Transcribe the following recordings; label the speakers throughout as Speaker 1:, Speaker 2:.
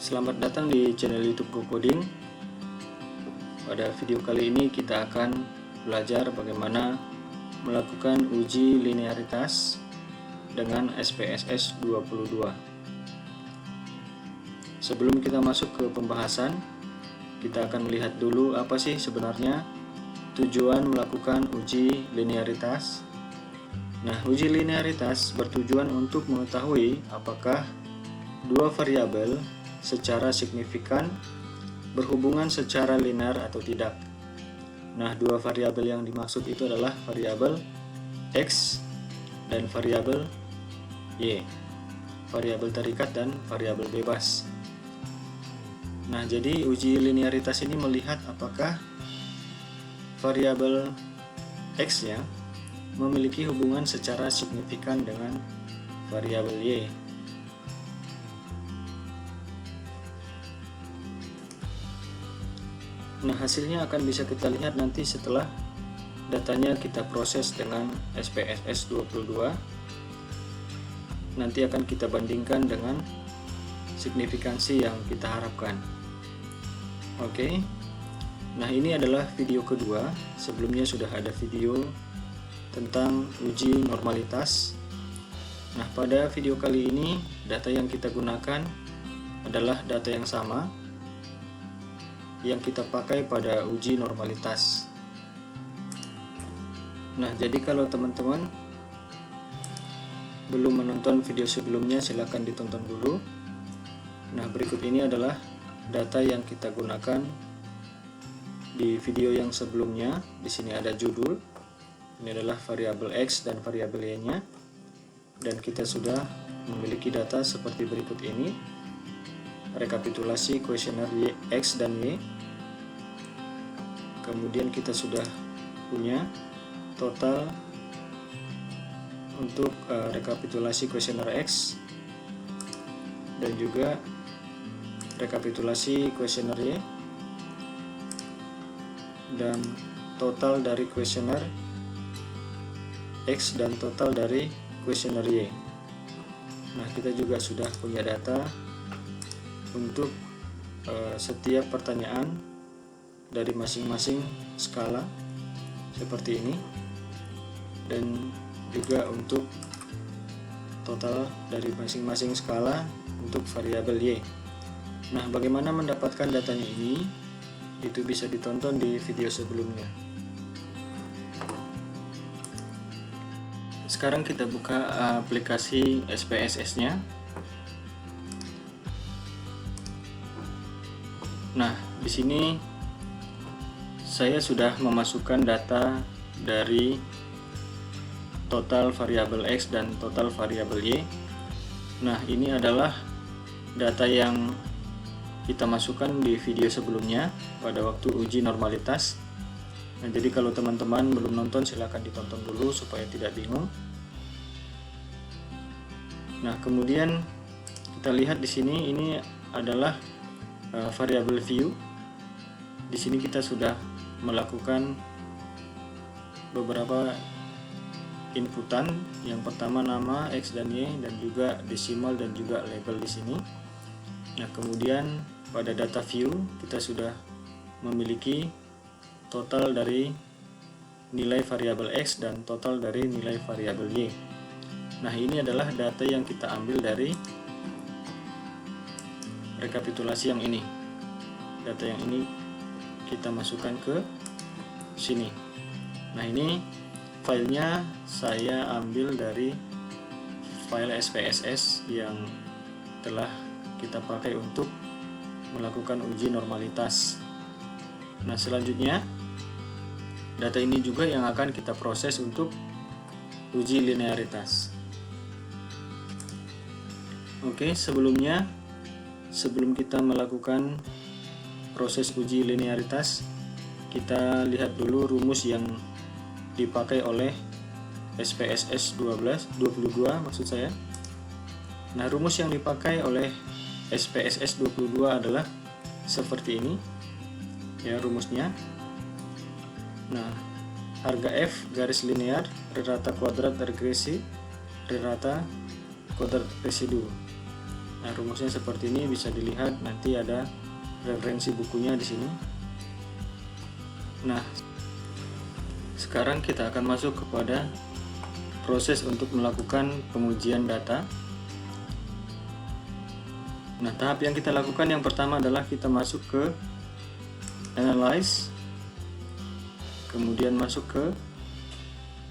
Speaker 1: Selamat datang di channel YouTube GoCoding. Pada video kali ini kita akan belajar bagaimana melakukan uji linearitas dengan SPSS 22. Sebelum kita masuk ke pembahasan, kita akan melihat dulu apa sih sebenarnya tujuan melakukan uji linearitas. Nah, uji linearitas bertujuan untuk mengetahui apakah dua variabel secara signifikan berhubungan secara linear atau tidak. Nah, dua variabel yang dimaksud itu adalah variabel X dan variabel Y, variabel terikat dan variabel bebas. Nah, jadi uji linearitas ini melihat apakah variabel X ya memiliki hubungan secara signifikan dengan variabel Y. Nah, hasilnya akan bisa kita lihat nanti setelah datanya kita proses dengan SPSS 22. Nanti akan kita bandingkan dengan signifikansi yang kita harapkan. Oke. Nah, ini adalah video kedua. Sebelumnya sudah ada video tentang uji normalitas. Nah, pada video kali ini data yang kita gunakan adalah data yang sama yang kita pakai pada uji normalitas. Nah, jadi kalau teman-teman belum menonton video sebelumnya, silahkan ditonton dulu. Nah, berikut ini adalah data yang kita gunakan di video yang sebelumnya. Di sini ada judul. Ini adalah variabel X dan variabel Y-nya. Dan kita sudah memiliki data seperti berikut ini. Rekapitulasi kuesioner X dan Y. Kemudian kita sudah punya total untuk rekapitulasi kuesioner X dan juga rekapitulasi kuesioner Y dan total dari kuesioner X dan total dari kuesioner Y. Nah, kita juga sudah punya data untuk setiap pertanyaan dari masing-masing skala seperti ini, dan juga untuk total dari masing-masing skala untuk variabel Y. Nah, bagaimana mendapatkan datanya ini? Itu bisa ditonton di video sebelumnya. Sekarang kita buka aplikasi SPSS-nya. Nah, di sini saya sudah memasukkan data dari total variabel X dan total variabel Y. Nah, ini adalah data yang kita masukkan di video sebelumnya pada waktu uji normalitas. Nah, jadi kalau teman-teman belum nonton, silahkan ditonton dulu supaya tidak bingung. Nah, kemudian kita lihat di sini, ini adalah variabel view. Di sini kita sudah melakukan beberapa inputan. Yang pertama nama X dan Y, dan juga desimal dan juga label di sini. Nah, kemudian pada data view kita sudah memiliki total dari nilai variabel X dan total dari nilai variabel Y. Nah, ini adalah data yang kita ambil dari rekapitulasi yang ini. Data yang ini kita masukkan ke sini. Nah, ini filenya saya ambil dari file SPSS yang telah kita pakai untuk melakukan uji normalitas. Nah, selanjutnya data ini juga yang akan kita proses untuk uji linearitas. Oke, sebelum kita melakukan proses uji linearitas, kita lihat dulu rumus yang dipakai oleh SPSS 22 maksud saya. Nah, rumus yang dipakai oleh SPSS 22 adalah seperti ini ya rumusnya. Nah, harga F garis linear rata kuadrat regresi rata kuadrat residu. Nah, rumusnya seperti ini, bisa dilihat nanti ada referensi bukunya di sini. Nah, sekarang kita akan masuk kepada proses untuk melakukan pengujian data. Nah, tahap yang kita lakukan yang pertama adalah kita masuk ke Analyze, kemudian masuk ke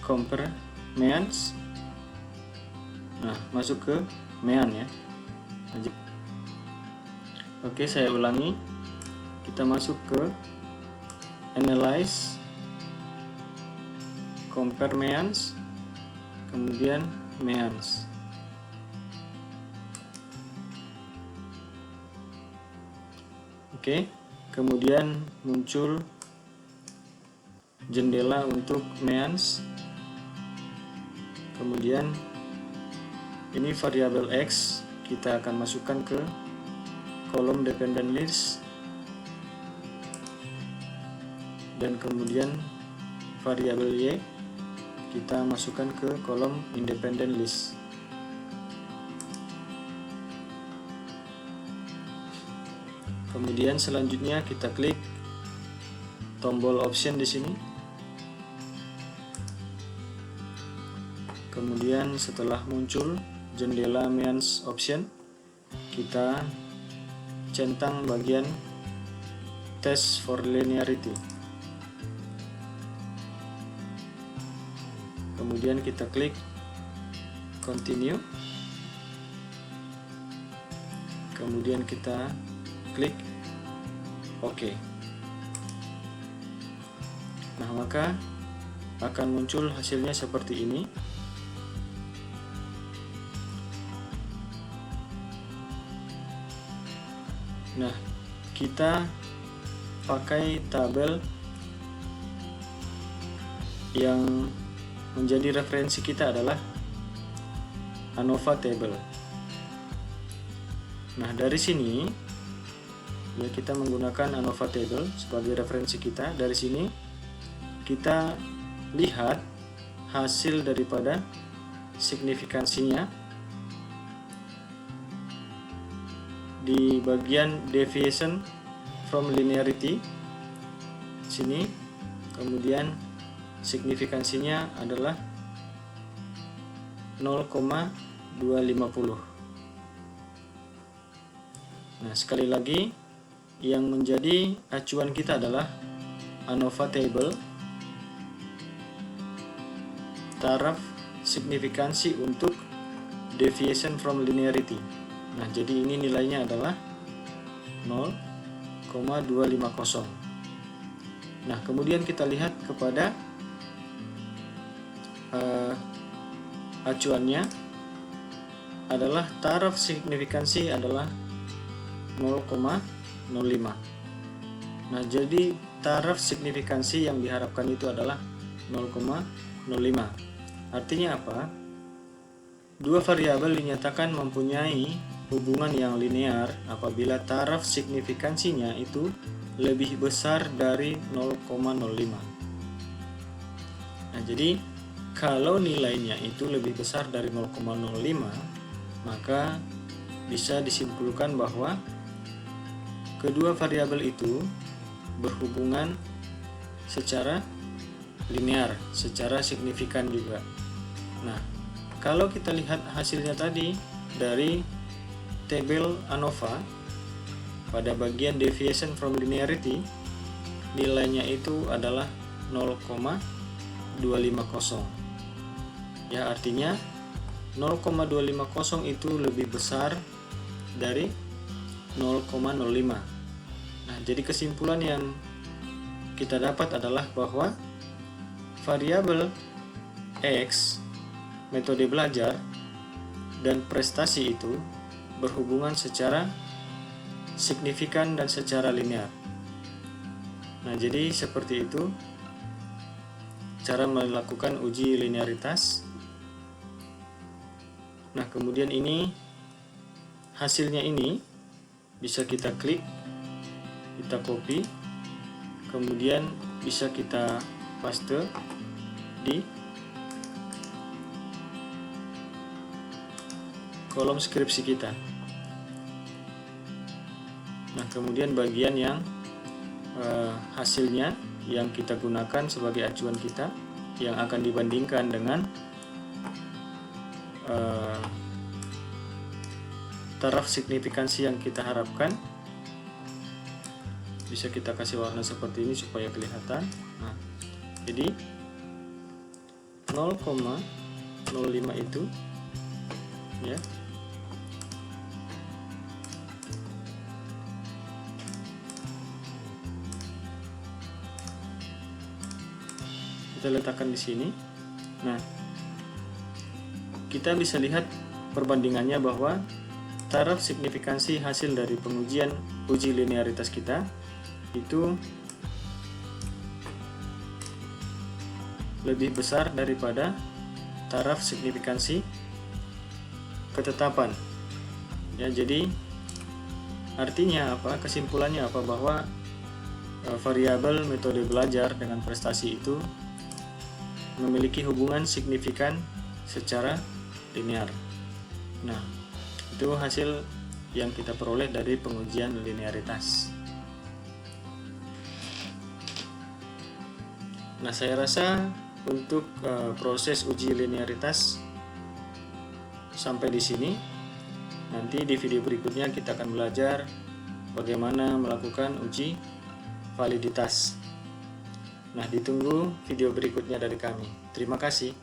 Speaker 1: Compare Means. Nah, masuk ke Mean ya. Oke, saya ulangi. Kita masuk ke Analyze, Compare Means, kemudian Means. Oke, kemudian muncul jendela untuk Means. Kemudian ini variabel X kita akan masukkan ke kolom dependent list, dan kemudian variabel Y kita masukkan ke kolom independent list. Kemudian selanjutnya kita klik tombol option di sini. Kemudian setelah muncul jendela Means option, kita centang bagian test for linearity. Kemudian kita klik continue. Kemudian kita klik OK. Nah, maka akan muncul hasilnya seperti ini. Nah, kita pakai tabel yang menjadi referensi kita adalah ANOVA table. Nah, dari sini ya kita menggunakan ANOVA table sebagai referensi kita. Dari sini kita lihat hasil daripada signifikansinya di bagian deviation from linearity sini. Kemudian signifikansinya adalah 0,250. Nah, sekali lagi yang menjadi acuan kita adalah ANOVA table, taraf signifikansi untuk deviation from linearity. Nah, jadi ini nilainya adalah 0,250. Nah, kemudian kita lihat kepada acuannya adalah taraf signifikansi adalah 0,05. Nah, jadi taraf signifikansi yang diharapkan itu adalah 0,05. Artinya apa? Dua variabel dinyatakan mempunyai hubungan yang linear apabila taraf signifikansinya itu lebih besar dari 0,05. Nah, jadi kalau nilainya itu lebih besar dari 0,05, maka bisa disimpulkan bahwa kedua variabel itu berhubungan secara linear, secara signifikan juga. Nah, kalau kita lihat hasilnya tadi dari tabel ANOVA pada bagian deviation from linearity, nilainya itu adalah 0,250. Ya, artinya 0,250 itu lebih besar dari 0,05. Nah, jadi kesimpulan yang kita dapat adalah bahwa variabel X, metode belajar, dan prestasi itu berhubungan secara signifikan dan secara linear. Nah, jadi seperti itu cara melakukan uji linearitas. Nah, kemudian ini hasilnya ini bisa kita klik, kita copy, kemudian bisa kita paste di kolom skripsi kita. Nah, kemudian bagian yang hasilnya yang kita gunakan sebagai acuan kita yang akan dibandingkan dengan taraf signifikansi yang kita harapkan. Bisa kita kasih warna seperti ini supaya kelihatan. Nah, jadi 0,05 itu ya, kita letakkan di sini. Nah, kita bisa lihat perbandingannya bahwa taraf signifikansi hasil dari pengujian uji linearitas kita itu lebih besar daripada taraf signifikansi ketetapan. Ya, jadi artinya apa? Kesimpulannya apa? Bahwa variabel metode belajar dengan prestasi itu memiliki hubungan signifikan secara linear. Nah, itu hasil yang kita peroleh dari pengujian linearitas. Nah, saya rasa untuk proses uji linearitas sampai di sini. Nanti di video berikutnya kita akan belajar bagaimana melakukan uji validitas. Nah, ditunggu video berikutnya dari kami. Terima kasih.